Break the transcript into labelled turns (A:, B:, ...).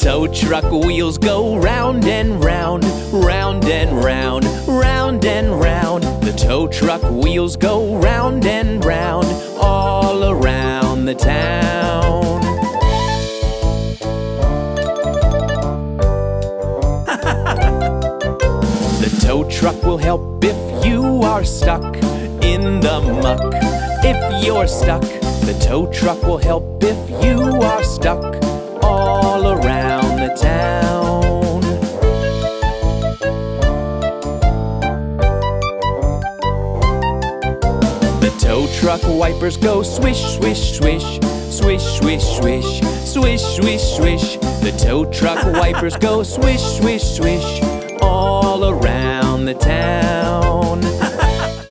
A: tow truck wheels go round and round, round and round, round and round. The tow truck wheels go round and round, all around the town. The tow truck will help if you are stuck in the muck. If you're stuck, the tow truck will help if you are stuck all around the town. The tow truck wipers go swish, swish, swish, swish, swish, swish, swish, swish, swish. The tow truck wipers go swish, swish, swish all around the town.